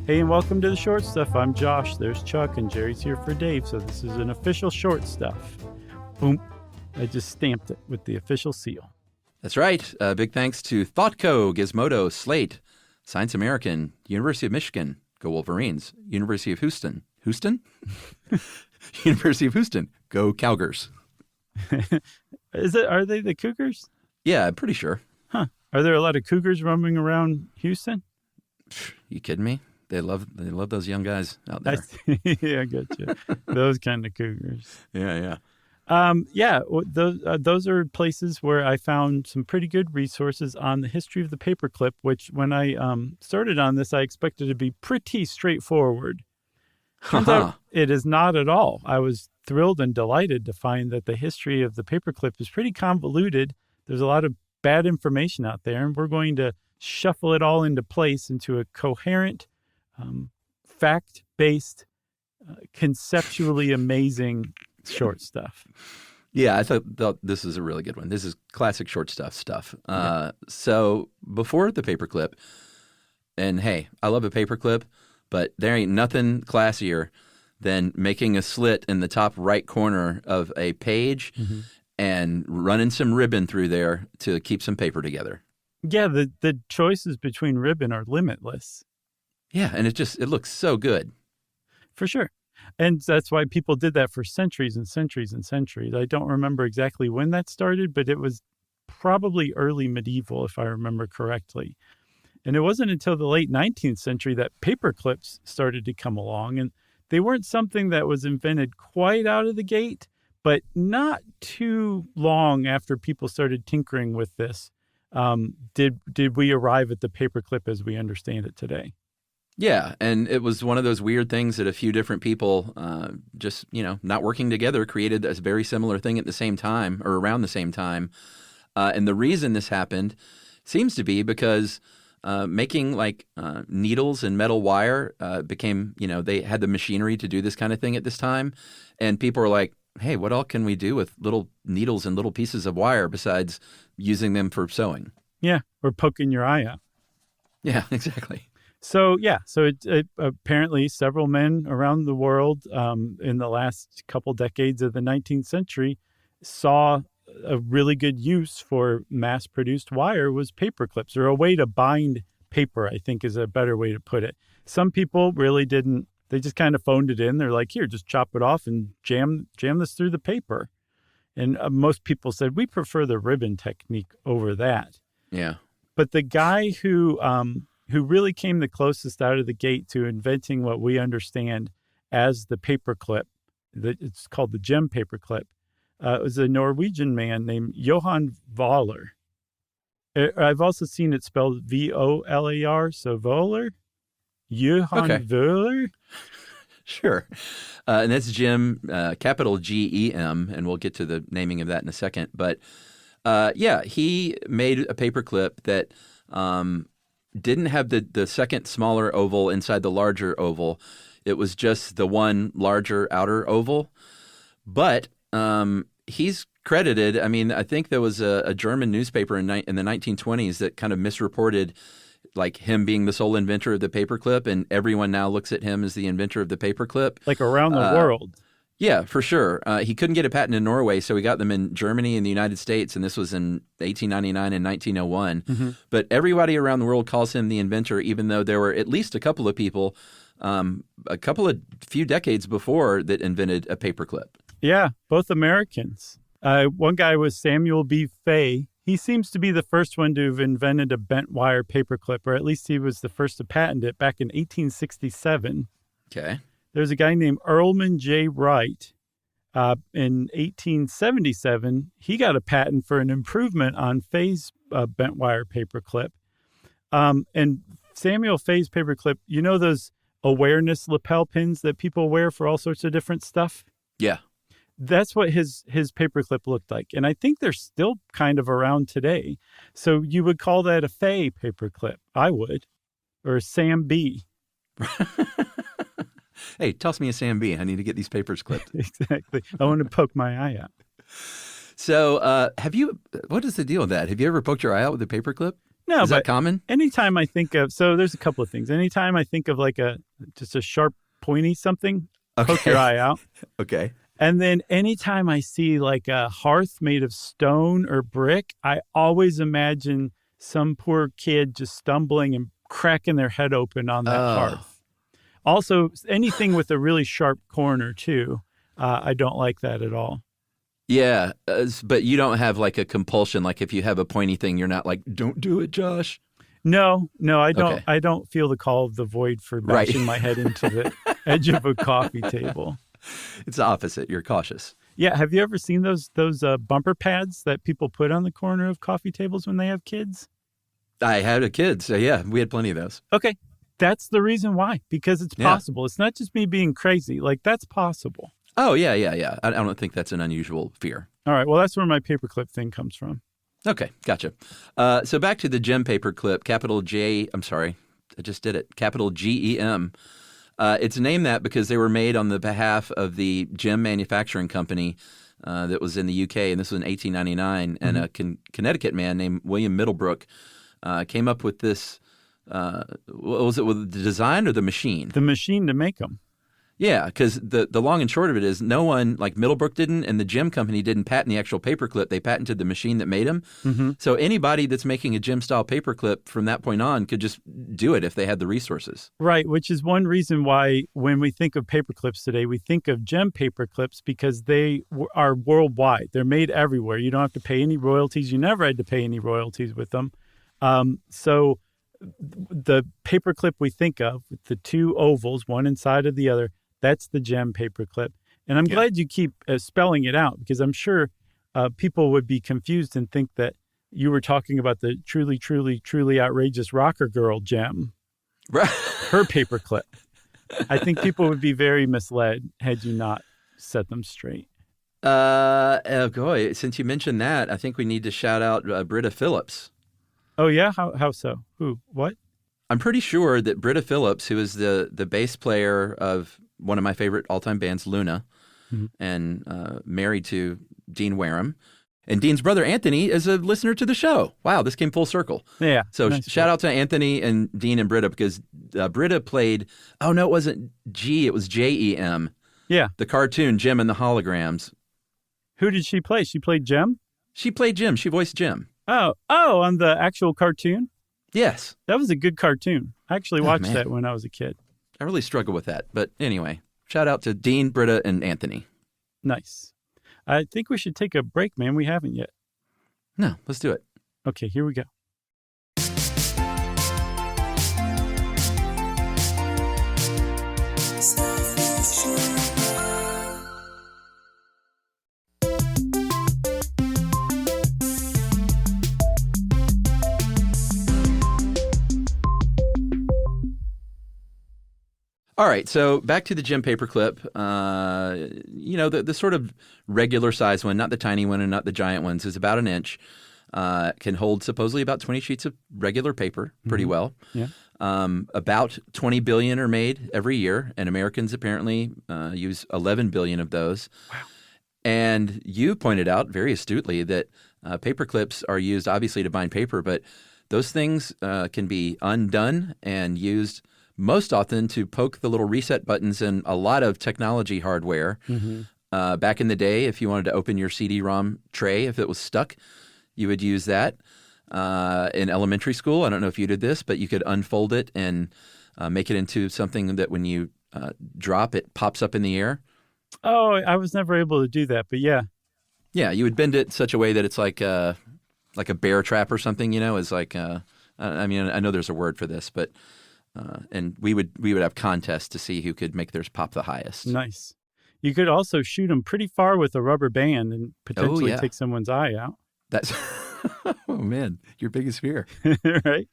Hey, and welcome to the Short Stuff. I'm Josh. There's Chuck, and Jerry's here for Dave. So this is an official Short Stuff. Boom. I just stamped it with the official seal. That's right. Big thanks to ThoughtCo, Gizmodo, Slate, Science American, University of Michigan, go Wolverines, University of Houston. Houston? University of Houston, go Cougars. Are they the Cougars? Yeah, I'm pretty sure. Huh. Are there a lot of Cougars roaming around Houston? You kidding me? They love those young guys out there. Yeah, I get you. Those kind of Cougars. Yeah. Those are places where I found some pretty good resources on the history of the paperclip, which when I started on this, I expected to be pretty straightforward. Turns out it is not at all. I was thrilled and delighted to find that the history of the paperclip is pretty convoluted. There's a lot of bad information out there, and we're going to shuffle it all into place into a coherent, fact-based, conceptually amazing Short Stuff. Yeah, I thought this is a really good one. This is classic Short stuff. Yeah. So before the paperclip, and hey, I love a paperclip, but there ain't nothing classier than making a slit in the top right corner of a page and running some ribbon through there to keep some paper together. Yeah, the choices between ribbon are limitless. Yeah, and it looks so good. For sure. And that's why people did that for centuries and centuries and centuries. I don't remember exactly when that started, but it was probably early medieval, if I remember correctly. And it wasn't until the late 19th century that paperclips started to come along. And they weren't something that was invented quite out of the gate, but not too long after people started tinkering with this, did we arrive at the paperclip as we understand it today. Yeah, and it was one of those weird things that a few different people just, not working together created a very similar thing at the same time or around the same time. And the reason this happened seems to be because making needles and metal wire became, they had the machinery to do this kind of thing at this time. And people were like, hey, what all can we do with little needles and little pieces of wire besides using them for sewing? Yeah, or poking your eye out. Yeah, exactly. So it apparently several men around the world in the last couple decades of the 19th century saw a really good use for mass-produced wire was paperclips, or a way to bind paper, I think is a better way to put it. Some people really didn't. They just kind of phoned it in. They're like, here, just chop it off and jam this through the paper. And most people said, we prefer the ribbon technique over that. Yeah. But the guy who really came the closest out of the gate to inventing what we understand as the paperclip, it's called the gem paperclip, was a Norwegian man named Johan Voller. I've also seen it spelled V-O-L-A-R, so Voller. Johan Voller? Sure. And that's Gem, capital G-E-M, and we'll get to the naming of that in a second. But he made a paperclip that didn't have the second smaller oval inside the larger oval. It was just the one larger outer oval. But he's credited. I mean, I think there was a German newspaper in the 1920s that kind of misreported like him being the sole inventor of the paperclip, and everyone now looks at him as the inventor of the paperclip. Like around the world. Yeah, for sure. He couldn't get a patent in Norway, so he got them in Germany and the United States, and this was in 1899 and 1901. Mm-hmm. But everybody around the world calls him the inventor, even though there were at least a couple of people, few decades before that invented a paperclip. Yeah, both Americans. One guy was Samuel B. Fay. He seems to be the first one to have invented a bent wire paperclip, or at least he was the first to patent it back in 1867. Okay. There's a guy named Earlman J. Wright. In 1877, he got a patent for an improvement on Fay's bent wire paperclip. And Samuel Fay's paperclip, you know those awareness lapel pins that people wear for all sorts of different stuff? Yeah. That's what his paperclip looked like. And I think they're still kind of around today. So you would call that a Fay paperclip. I would. Or a Sam B. Hey, toss me a Sam B. I need to get these papers clipped. Exactly. I want to poke my eye out. So what is the deal with that? Have you ever poked your eye out with a paperclip? No, Is that but common? anytime I think of, so there's a couple of things. Anytime I think of like just a sharp, pointy something, poke your eye out. Okay. And then anytime I see like a hearth made of stone or brick, I always imagine some poor kid just stumbling and cracking their head open on that hearth. Also, anything with a really sharp corner too. I don't like that at all. Yeah, but you don't have like a compulsion. Like if you have a pointy thing, you're not like, don't do it, Josh. No, I don't. Okay. I don't feel the call of the void for bashing my head into the edge of a coffee table. It's the opposite. You're cautious. Yeah. Have you ever seen those bumper pads that people put on the corner of coffee tables when they have kids? I had a kid, so yeah, we had plenty of those. Okay. That's the reason why, because it's possible. It's not just me being crazy. Like, that's possible. Oh, yeah. I don't think that's an unusual fear. All right. Well, that's where my paperclip thing comes from. Okay, gotcha. So back to the gem paperclip, capital J, I'm sorry, I just did it, capital GEM. It's named that because they were made on the behalf of the gem manufacturing company that was in the UK, and this was in 1899, and a Connecticut man named William Middlebrook came up with this. Was it with the design or the machine? The machine to make them. Yeah, because the long and short of it is no one, like Middlebrook didn't, and the gem company didn't patent the actual paperclip. They patented the machine that made them. Mm-hmm. So anybody that's making a gem-style paperclip from that point on could just do it if they had the resources. Right, which is one reason why when we think of paperclips today, we think of gem paperclips because they are worldwide. They're made everywhere. You don't have to pay any royalties. You never had to pay any royalties with them. So the paperclip we think of with the two ovals, one inside of the other, that's the gem paperclip. And I'm glad you keep spelling it out because I'm sure people would be confused and think that you were talking about the truly, truly, truly outrageous rocker girl gem, right? Her paperclip. I think people would be very misled had you not set them straight. Oh boy, since you mentioned that, I think we need to shout out Britta Phillips. Oh, yeah? How so? Who? What? I'm pretty sure that Britta Phillips, who is the bass player of one of my favorite all-time bands, Luna, and married to Dean Wareham. And Dean's brother, Anthony, is a listener to the show. Wow, this came full circle. Yeah. So shout out to Anthony and Dean and Britta because Britta played, oh, no, it wasn't G, it was Jem. Yeah. The cartoon, Jem and the Holograms. Who did she play? She played Jem? She played Jem. She voiced Jem. Oh, on the actual cartoon? Yes. That was a good cartoon. I actually watched that when I was a kid. I really struggle with that. But anyway, shout out to Dean, Britta, and Anthony. Nice. I think we should take a break, man. We haven't yet. No, let's do it. Okay, here we go. All right, so back to the gem paperclip. The sort of regular size one, not the tiny one and not the giant ones, is about an inch. Can hold supposedly about 20 sheets of regular paper pretty well. Yeah. About 20 billion are made every year, and Americans apparently use 11 billion of those. Wow. And you pointed out very astutely that paperclips are used obviously to bind paper, but those things can be undone and used most often to poke the little reset buttons in a lot of technology hardware. Back in the day, if you wanted to open your CD-ROM tray, if it was stuck, you would use that. In elementary school, I don't know if you did this, but you could unfold it and make it into something that when you drop, it pops up in the air. Oh, I was never able to do that, but yeah. Yeah, you would bend it in such a way that it's like a bear trap or something, is like, I know there's a word for this, but and we would have contests to see who could make theirs pop the highest. Nice. You could also shoot them pretty far with a rubber band and potentially take someone's eye out. That's oh man, your biggest fear, right?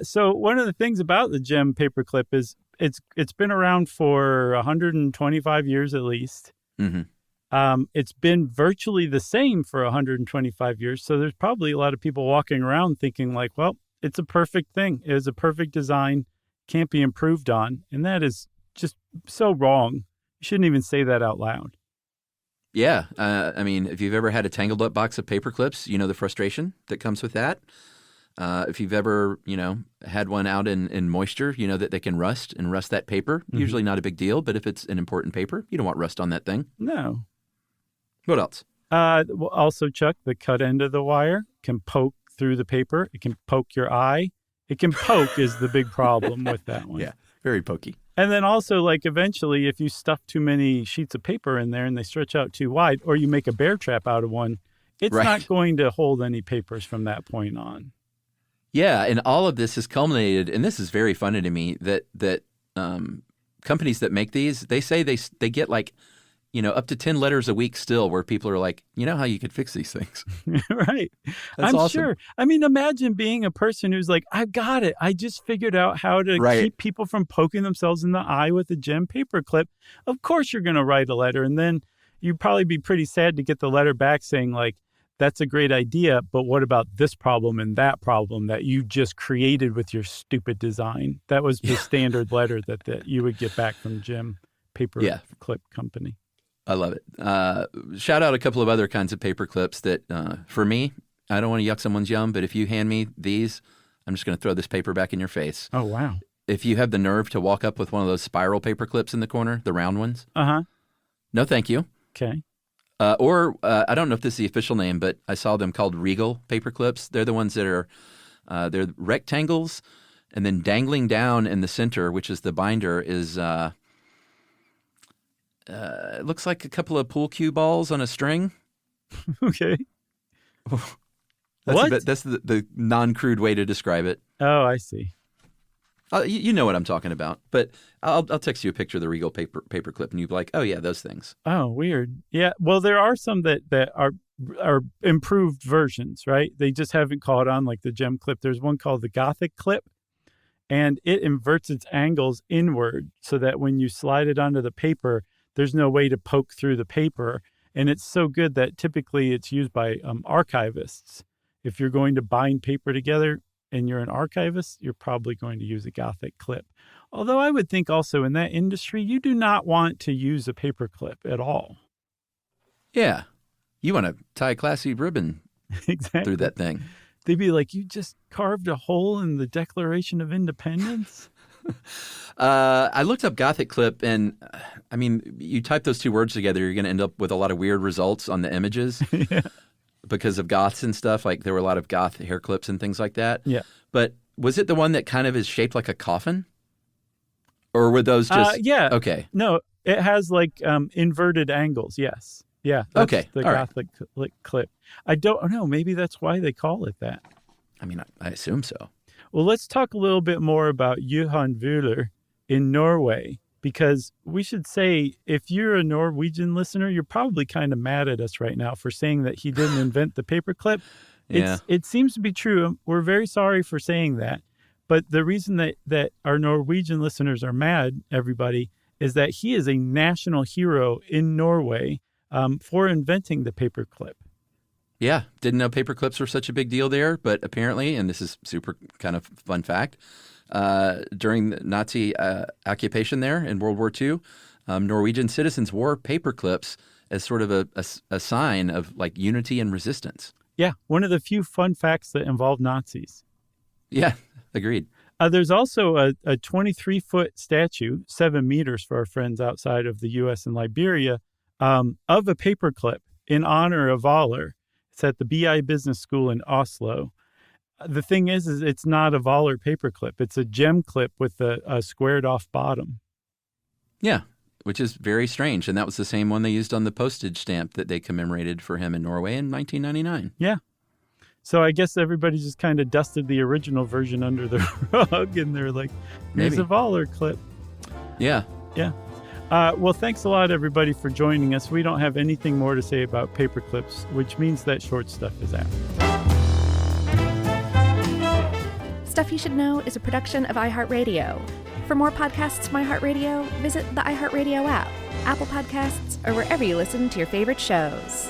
So one of the things about the gem paperclip is it's been around for 125 years at least. It's been virtually the same for 125 years. So there's probably a lot of people walking around thinking like, well, it's a perfect thing. It is a perfect design, can't be improved on. And that is just so wrong. You shouldn't even say that out loud. Yeah. If you've ever had a tangled up box of paper clips, you know the frustration that comes with that. If you've ever, had one out in moisture, you know that they can rust that paper. Usually not a big deal, but if it's an important paper, you don't want rust on that thing. No. What else? Well, also, Chuck, the cut end of the wire can poke through the paper. It can poke your eye. It can poke is the big problem with that one. Yeah, very pokey. And then also, like, eventually, if you stuff too many sheets of paper in there and they stretch out too wide, or you make a bear trap out of one, it's not going to hold any papers from that point on. Yeah, and all of this has culminated, and this is very funny to me, that companies that make these, they say they get like, up to 10 letters a week still where people are like, you know how you could fix these things. Right. That's awesome. Sure. I mean, imagine being a person who's like, I've got it. I just figured out how to keep people from poking themselves in the eye with a gem paperclip. Of course you're going to write a letter, and then you'd probably be pretty sad to get the letter back saying, like, that's a great idea, but what about this problem and that problem that you just created with your stupid design? That was the standard letter that you would get back from Jim Paperclip Company. I love it. Shout out a couple of other kinds of paper clips that, for me, I don't want to yuck someone's yum, but if you hand me these, I'm just going to throw this paper back in your face. Oh, wow. If you have the nerve to walk up with one of those spiral paper clips in the corner, the round ones. Uh-huh. No, thank you. Okay. Or I don't know if this is the official name, but I saw them called Regal paper clips. They're the ones that are they're rectangles, and then dangling down in the center, which is the binder, is it looks like a couple of pool cue balls on a string. Okay. That's the non-crude way to describe it. Oh, I see. You know what I'm talking about, but I'll text you a picture of the Regal paper clip, and you'll be like, oh, yeah, those things. Oh, weird. Yeah, well, there are some that are improved versions, right? They just haven't caught on like the gem clip. There's one called the Gothic clip, and it inverts its angles inward so that when you slide it onto the paper, there's no way to poke through the paper. And it's so good that typically it's used by archivists. If you're going to bind paper together, and you're an archivist, you're probably going to use a Gothic clip. Although I would think also in that industry, you do not want to use a paper clip at all. Yeah. You want to tie a classy ribbon through that thing. They'd be like, you just carved a hole in the Declaration of Independence? I looked up Gothic clip, and I mean, you type those two words together, you're going to end up with a lot of weird results on the images. Yeah. Because of goths and stuff, like there were a lot of goth hair clips and things like that. Yeah. But was it the one that kind of is shaped like a coffin? Or were those just... yeah. Okay. No, it has like inverted angles, yes. Yeah. That's okay. the Gothic clip. I don't know. Maybe that's why they call it that. I mean, I assume so. Well, let's talk a little bit more about Johan Wöhler in Norway. Because we should say, if you're a Norwegian listener, you're probably kind of mad at us right now for saying that he didn't invent the paperclip. Yeah. It seems to be true. We're very sorry for saying that. But the reason that our Norwegian listeners are mad, everybody, is that he is a national hero in Norway for inventing the paperclip. Yeah. Didn't know paperclips were such a big deal there, but apparently, and this is super kind of fun fact, during the Nazi occupation there in World War II, Norwegian citizens wore paperclips as sort of a sign of like unity and resistance. Yeah, one of the few fun facts that involve Nazis. Yeah, agreed. There's also a 23-foot statue, 7 meters for our friends outside of the U.S. and Liberia, of a paperclip in honor of Wöhler. It's at the BI Business School in Oslo. The thing is it's not a Wöhler paperclip. It's a gem clip with a squared off bottom. Yeah, which is very strange. And that was the same one they used on the postage stamp that they commemorated for him in Norway in 1999. Yeah. So I guess everybody just kind of dusted the original version under the rug, and they're like, here's a Wöhler clip. Yeah. Yeah. Well, thanks a lot, everybody, for joining us. We don't have anything more to say about paperclips, which means that short stuff is out. Stuff You Should Know is a production of iHeartRadio. For more podcasts from iHeartRadio, visit the iHeartRadio app, Apple Podcasts, or wherever you listen to your favorite shows.